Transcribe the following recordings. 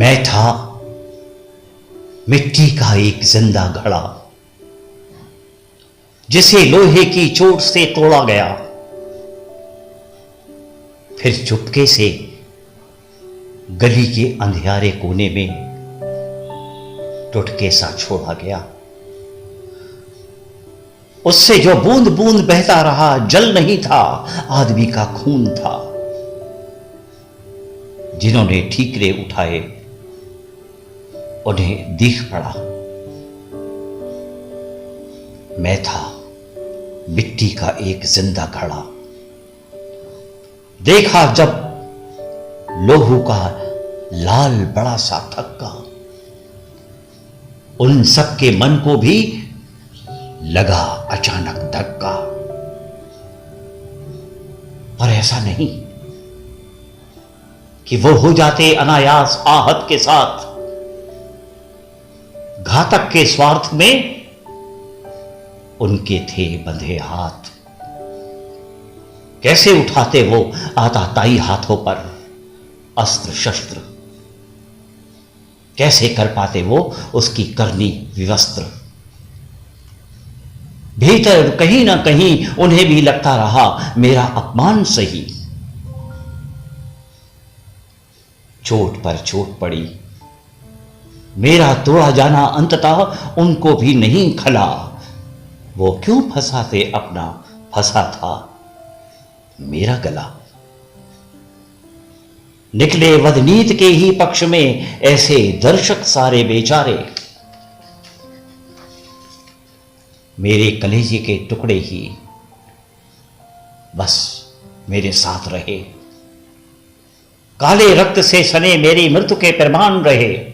मैं था मिट्टी का एक जिंदा घड़ा, जिसे लोहे की चोट से तोड़ा गया, फिर चुपके से गली के अंधियारे कोने में टुटके सा छोड़ा गया। उससे जो बूंद बूंद बहता रहा जल नहीं था, आदमी का खून था। जिन्होंने ठीकरे उठाए उन्हें दीख पड़ा। मैं था मिट्टी का एक जिंदा घड़ा। देखा जब लोहू का लाल बड़ा सा थक्का, उन सबके मन को भी लगा अचानक धक्का। पर ऐसा नहीं कि वो हो जाते अनायास आहत के साथ। घातक के स्वार्थ में उनके थे बंधे हाथ। कैसे उठाते वो आताताई हाथों पर अस्त्र शस्त्र, कैसे कर पाते वो उसकी करनी विवस्त्र। भीतर कहीं ना कहीं उन्हें भी लगता रहा मेरा अपमान सही। चोट पर चोट पड़ी, मेरा तोड़ा जाना अंततः उनको भी नहीं खला। वो क्यों फंसाते अपना, फंसा था मेरा गला। निकले वदनीत के ही पक्ष में ऐसे दर्शक सारे बेचारे। मेरे कलेजे के टुकड़े ही बस मेरे साथ रहे। काले रक्त से सने मेरी मृत्यु के प्रमाण रहे।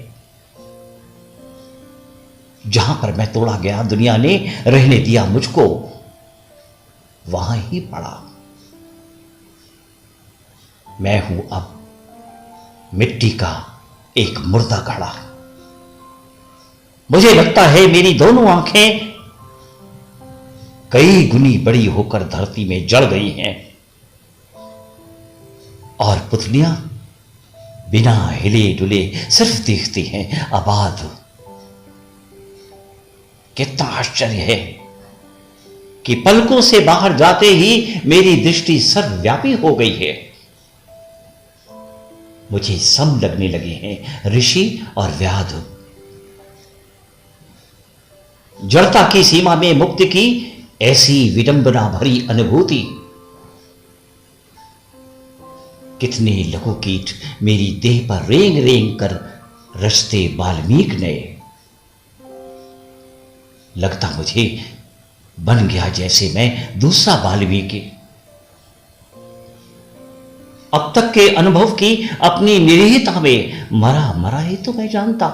जहां पर मैं तोड़ा गया दुनिया ने रहने दिया मुझको, वहां ही पड़ा। मैं हूं अब मिट्टी का एक मुर्दा घड़ा। मुझे लगता है मेरी दोनों आंखें कई गुनी बड़ी होकर धरती में जड़ गई हैं, और पुतलियां बिना हिले डुले सिर्फ देखती हैं आबाद। कितना आश्चर्य है कि पलकों से बाहर जाते ही मेरी दृष्टि सर्वव्यापी हो गई है। मुझे सम लगने लगे हैं ऋषि और व्याध। जड़ता की सीमा में मुक्ति की ऐसी विडंबना भरी अनुभूति। कितने लघु कीट मेरी देह पर रेंग रेंग कर रचते वाल्मीकि ने। लगता मुझे बन गया जैसे मैं दूसरा वाल्मीकि। अब तक के अनुभव की अपनी निरीहता में मरा मरा ही तो मैं जानता।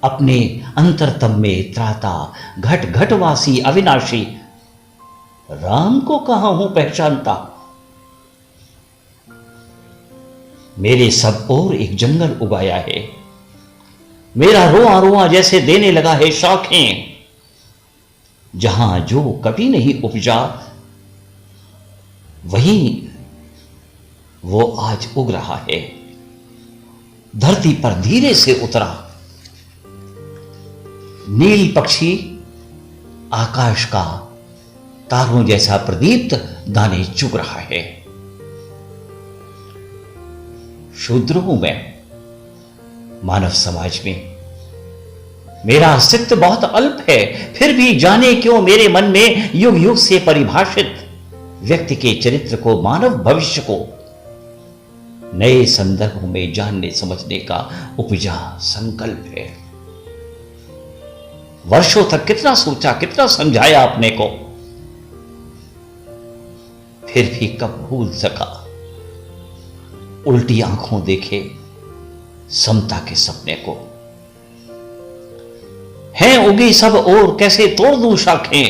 अपने अंतरतम में त्राता घट घटवासी अविनाशी राम को कहां हूं पहचानता। मेरे सब और एक जंगल उगाया है। मेरा रोआ रोआ जैसे देने लगा है शाखें। जहां जो कभी नहीं उपजा, वहीं वो आज उग रहा है। धरती पर धीरे से उतरा नील पक्षी आकाश का तारों जैसा प्रदीप्त दाने चुग रहा है। शूद्र हूं मैं मानव समाज में। मेरा अस्तित्व बहुत अल्प है, फिर भी जाने क्यों मेरे मन में युग युग से परिभाषित व्यक्ति के चरित्र को, मानव भविष्य को नए संदर्भों में जानने समझने का उपजा संकल्प है। वर्षों तक कितना सोचा, कितना समझाया अपने को, फिर भी कब भूल सका। उल्टी आंखों देखे समता के सपने को। हैं उगी सब और कैसे तोड़ दूं शाखें,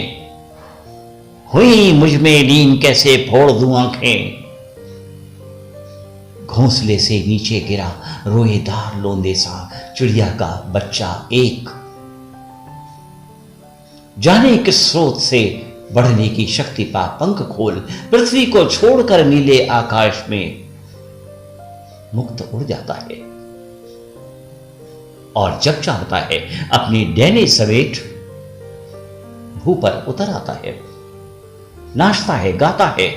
हुई मुझ में लीन कैसे फोड़ दूं आंखें। घोंसले से नीचे गिरा रोएदार लोंदे सा चिड़िया का बच्चा एक। जाने किस स्रोत से बढ़ने की शक्ति पा पंख खोल पृथ्वी को छोड़कर नीले आकाश में मुक्त उड़ जाता है। और जब चाहता है अपनी डैने समेत भू पर उतर आता है, नाचता है, गाता है,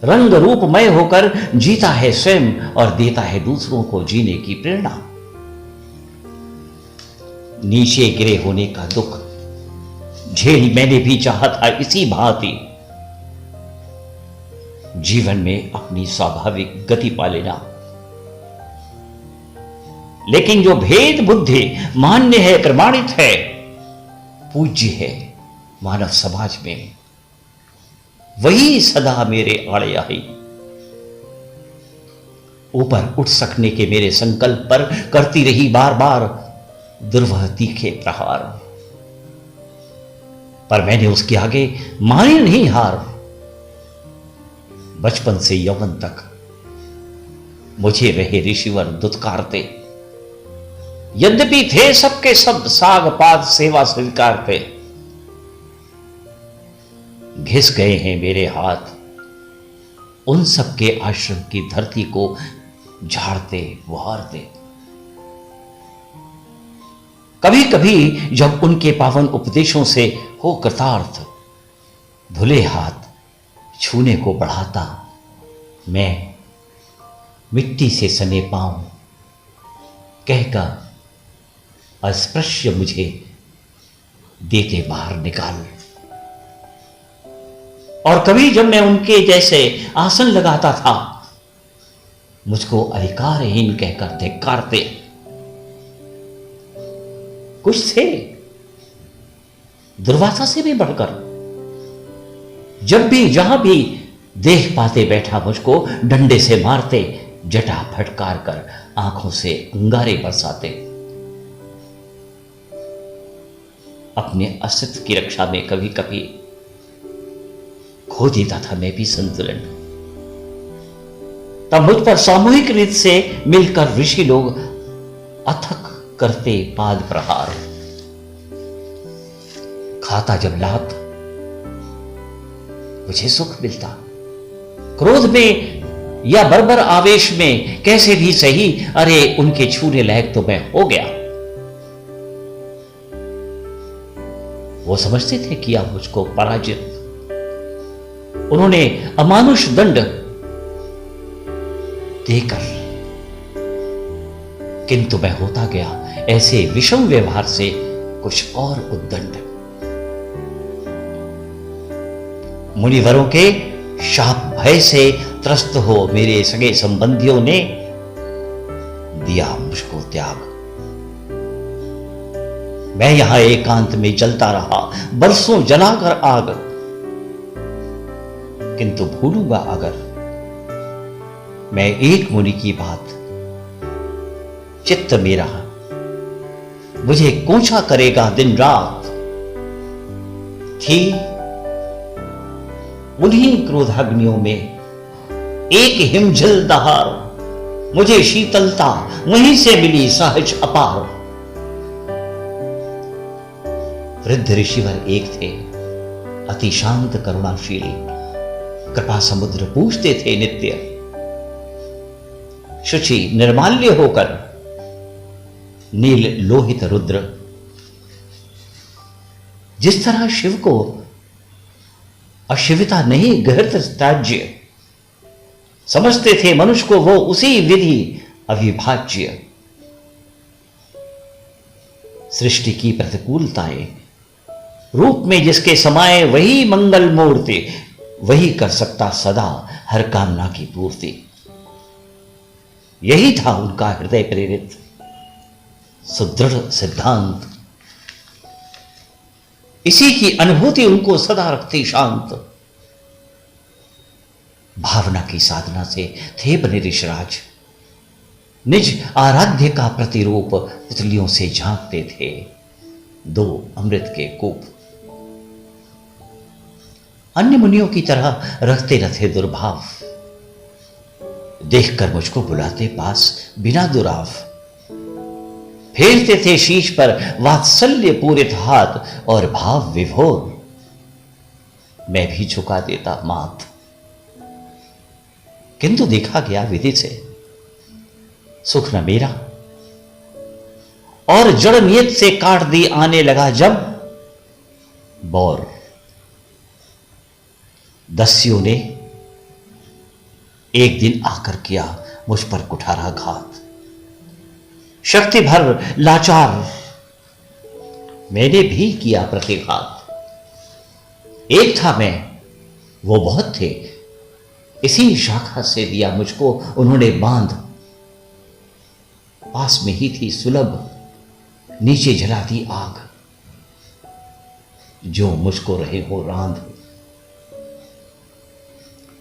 रंग रूपमय होकर जीता है स्वयं और देता है दूसरों को जीने की प्रेरणा। नीचे गिरे होने का दुख झेल मैंने भी चाहा था इसी भांति, जीवन में अपनी स्वाभाविक गति पा लेना। लेकिन जो भेद बुद्धि मान्य है, प्रमाणित है, पूज्य है मानव समाज में, वही सदा मेरे आड़े आई। ऊपर उठ सकने के मेरे संकल्प पर करती रही बार बार दुर्वह तीखे प्रहार, पर मैंने उसके आगे मानी नहीं हार। बचपन से यौवन तक मुझे रहे ऋषिवर दुत्कारते, यद्यपि थे सबके सब साग पात सेवा स्वीकारते। घिस गए हैं मेरे हाथ उन सबके आश्रम की धरती को झाड़ते बुहारते। कभी कभी जब उनके पावन उपदेशों से हो कृतार्थ, धुले हाथ छूने को बढ़ाता, मैं मिट्टी से सने पाऊं कहकर अस्पृश्य मुझे देते बाहर निकाल। और कभी जब मैं उनके जैसे आसन लगाता था, मुझको अधिकारहीन कहकर धिक्कारते। कुछ थे दुर्वासा से भी बढ़कर, जब भी जहां भी देख पाते बैठा मुझको डंडे से मारते, जटा फटकार कर आंखों से अंगारे बरसाते। अपने अस्तित्व की रक्षा में कभी कभी खो देता था मैं भी संतुलन। तब मुझ पर सामूहिक रीत से मिलकर ऋषि लोग अथक करते पाद प्रहार। खाता जब लात मुझे सुख मिलता, क्रोध में या बर्बर आवेश में कैसे भी सही, अरे उनके छूने लायक तो मैं हो गया। वो समझते थे किया मुझको पराजित, उन्होंने अमानुष दंड देकर, किंतु मैं होता गया ऐसे विषम व्यवहार से कुछ और उद्दंड। मुनिवरों के शाप भय से त्रस्त हो मेरे सगे संबंधियों ने दिया मुझको त्याग। मैं यहां एकांत में जलता रहा, बरसों जलाकर आग, किंतु भूलूंगा अगर मैं एक मुनि की बात, चित्त मेरा मुझे कोंछा करेगा दिन रात। थी उन्हीं क्रोधाग्नियों में एक हिमझिल दहार, मुझे शीतलता वहीं से मिली सहज अपार। वृद्ध ऋषिवर एक थे अति शांत करुणाशील, कृपा समुद्र पूछते थे नित्य, शुचि निर्माल्य होकर नील लोहित रुद्र। जिस तरह शिव को अशिवता नहीं गहृत त्याज्य समझते थे, मनुष्य को वो उसी विधि अविभाज्य। सृष्टि की प्रतिकूलताएं रूप में जिसके समाये वही मंगल मूर्ति, वही कर सकता सदा हर कामना की पूर्ति। यही था उनका हृदय प्रेरित सुदृढ़ सिद्धांत। इसी की अनुभूति उनको सदा रखती शांत। भावना की साधना से थे बने ऋषिराज, निज आराध्य का प्रतिरूप पुतलियों से झांकते थे दो अमृत के कूप। अन्य मुनियों की तरह रखते न थे दुर्भाव, देखकर मुझको बुलाते पास बिना दुराव। फेरते थे शीश पर वात्सल्य पूरित हाथ और भाव विभोर, मैं भी झुका देता माथ। किंतु देखा गया विधि से सुख न मेरा और जड़ नियत से काट दी आने लगा जब बौर। दस्युओं ने एक दिन आकर किया मुझ पर कुठारा घात। शक्ति भर लाचार मैंने भी किया प्रतिघात। एक था मैं, वो बहुत थे, इसी शाखा से दिया मुझको उन्होंने बांध। पास में ही थी सुलभ, नीचे जला दी आग, जो मुझको रहे हो रांध।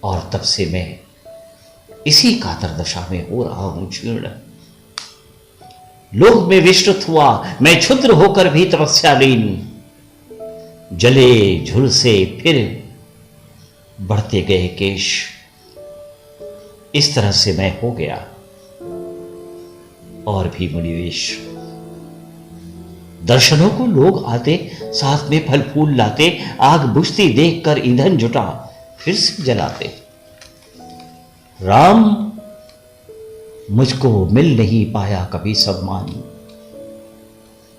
और तब से मैं इसी कातर दशा में हो रहा हूं क्षीर्ण। लोक में विस्तृत हुआ मैं क्षुद्र होकर भी तपस्यालीन। जले झुलसे फिर बढ़ते गए केश। इस तरह से मैं हो गया और भी मुनिवेश। दर्शनों को लोग आते, साथ में फल फूल लाते, आग बुझती देखकर ईंधन जुटा फिर से जलाते। राम मुझको मिल नहीं पाया कभी सम्मान।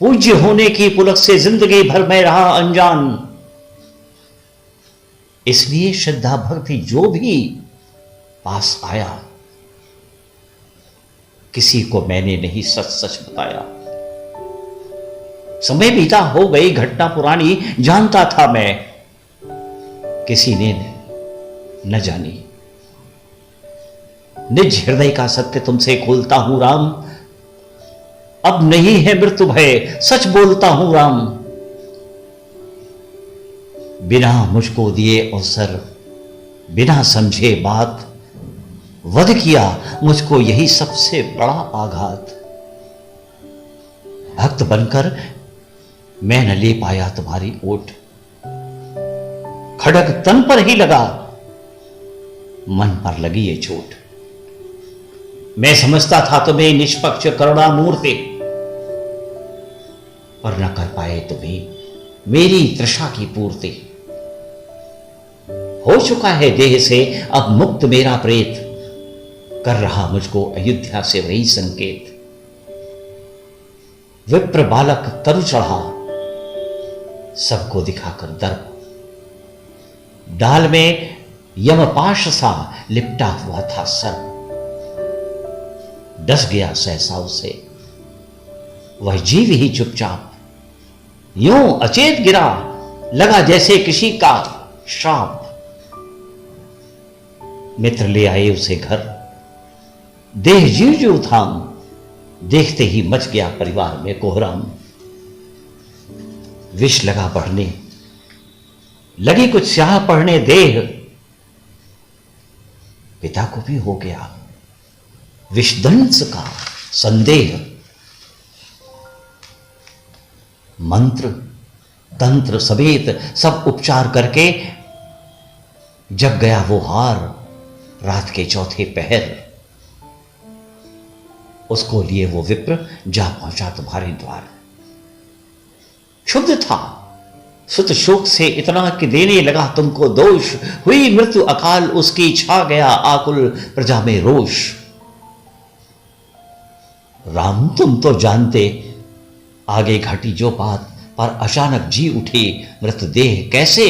पूज्य होने की पुलक से जिंदगी भर में रहा अनजान। इसलिए श्रद्धा भक्ति जो भी पास आया, किसी को मैंने नहीं सच सच बताया। समय बीता हो गई घटना पुरानी, जानता था मैं, किसी ने न जानी। निज हृदय का सत्य तुमसे खोलता हूं राम। अब नहीं है मृत्यु भय, सच बोलता हूं राम। बिना मुझको दिए अवसर, बिना समझे बात, वध किया मुझको यही सबसे बड़ा आघात। भक्त बनकर मैं न ले पाया तुम्हारी ओट। खड़ग तन पर ही लगा, मन पर लगी ये चोट। मैं समझता था तुम्हें निष्पक्ष करुणा मूर्ति, पर न कर पाए तुम्हें मेरी तृषा की पूर्ति। हो चुका है देह से अब मुक्त मेरा प्रेत, कर रहा मुझको अयोध्या से वही संकेत। विप्र बालक तरु चढ़ा, सबको दिखाकर दर्प। डाल में यमपाश सा लिपटा हुआ था सर्प। डस गया सहसा उसे वह जीव ही चुपचाप। यूं अचेत गिरा, लगा जैसे किसी का श्राप। मित्र ले आए उसे घर, देह जीव जीव थाम। देखते ही मच गया परिवार में कोहराम। विष लगा बढ़ने, लगी कुछ स्याह पढ़ने देह। पिता को भी हो गया विषदंस का संदेह। मंत्र तंत्र समेत सब उपचार करके जब गया वो हार रात के चौथे पहर। उसको लिए वो विप्र जा पहुंचा तुम्हारे द्वार। क्षुब्ध था सुत शोक से इतना कि देने लगा तुमको दोष। हुई मृत्यु अकाल उसकी, छा गया आकुल प्रजा में रोष। राम तुम तो जानते आगे घटी जो बात, पर अचानक जी उठी मृतदेह कैसे,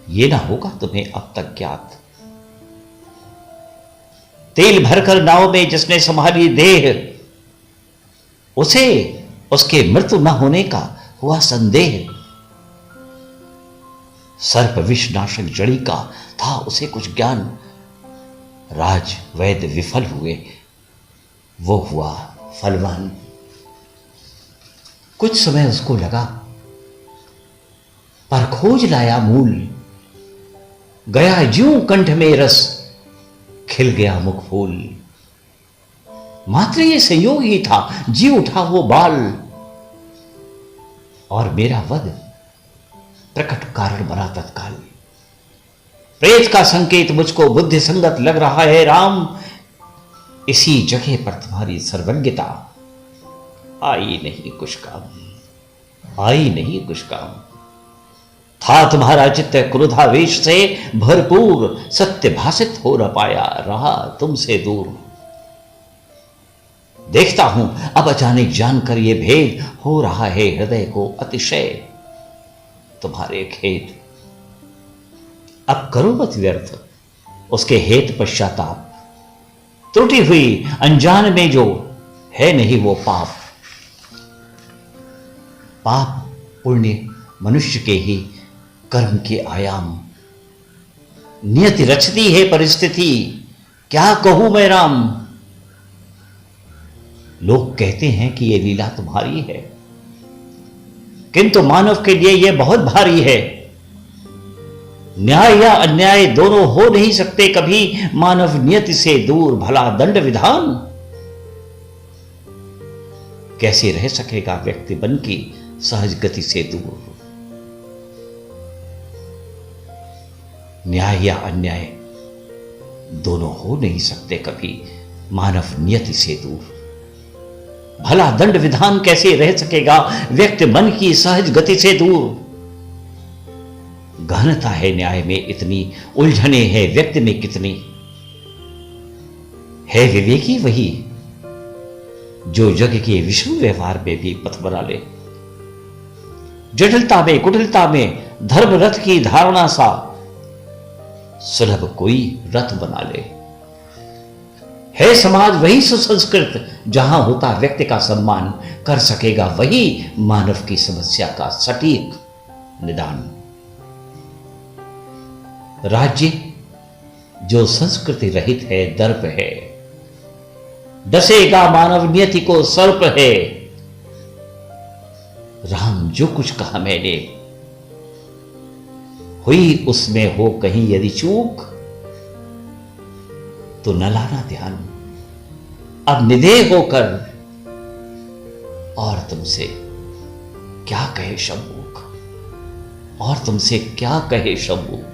ये ना होगा तुम्हें अब तक ज्ञात। तेल भरकर नाव में जिसने संभाली देह, उसे उसके मृत्यु न होने का हुआ संदेह। सर्प विषनाशक जड़ी का था उसे कुछ ज्ञान। राज वैद्य विफल हुए, वो हुआ फलवान। कुछ समय उसको लगा, पर खोज लाया मूल। गया ज्यों कंठ में रस, खिल गया मुख फूल। मात्र ये संयोग ही था, जी उठा वो बाल। और मेरा वध प्रकट कारण बना तत्काल। प्रेत का संकेत मुझको बुद्धि संगत लग रहा है राम। इसी जगह पर तुम्हारी सर्वज्ञता आई नहीं कुछ काम, आई नहीं कुछ काम। था तुम्हारा चित्त क्रोधावेश से भरपूर, सत्य भाषित हो न पाया, रहा तुमसे दूर। देखता हूं अब अचानक जानकर ये भेद हो रहा है हृदय को अतिशय तुम्हारे खेद। अब करो मत व्यर्थ उसके हेत पश्चाताप, त्रुटि हुई अनजान में जो है नहीं वो पाप। पाप पुण्य मनुष्य के ही कर्म के आयाम, नियति रचती है परिस्थिति, क्या कहूं मैं राम। लोग कहते हैं कि यह लीला तुम्हारी है, किंतु मानव के लिए यह बहुत भारी है। न्याय या अन्याय दोनों हो नहीं सकते कभी मानव नियति से दूर, भला दंड विधान कैसे रह सकेगा व्यक्ति बन की सहज गति से दूर। न्याय या अन्याय दोनों हो नहीं सकते कभी मानव नियति से दूर, भला दंड विधान कैसे रह सकेगा व्यक्ति मन की सहज गति से दूर। गहनता है न्याय में इतनी, उलझने हैं व्यक्ति में कितनी। है विवेकी वही जो जग के विश्व व्यवहार में भी पथ बना ले, जटिलता में कुटिलता में धर्म रथ की धारणा सा सुलभ कोई रथ बना ले। है समाज वही सुसंस्कृत जहां होता व्यक्ति का सम्मान, कर सकेगा वही मानव की समस्या का सटीक निदान। राज्य जो संस्कृति रहित है दर्प है, डसेगा मानव नियति को सर्प है। राम जो कुछ कहा मैंने, हुई उसमें हो कहीं यदि चूक, तो न लाना ध्यान। अब निदेह होकर और तुमसे क्या कहे शंभूक, और तुमसे क्या कहे शंभूक।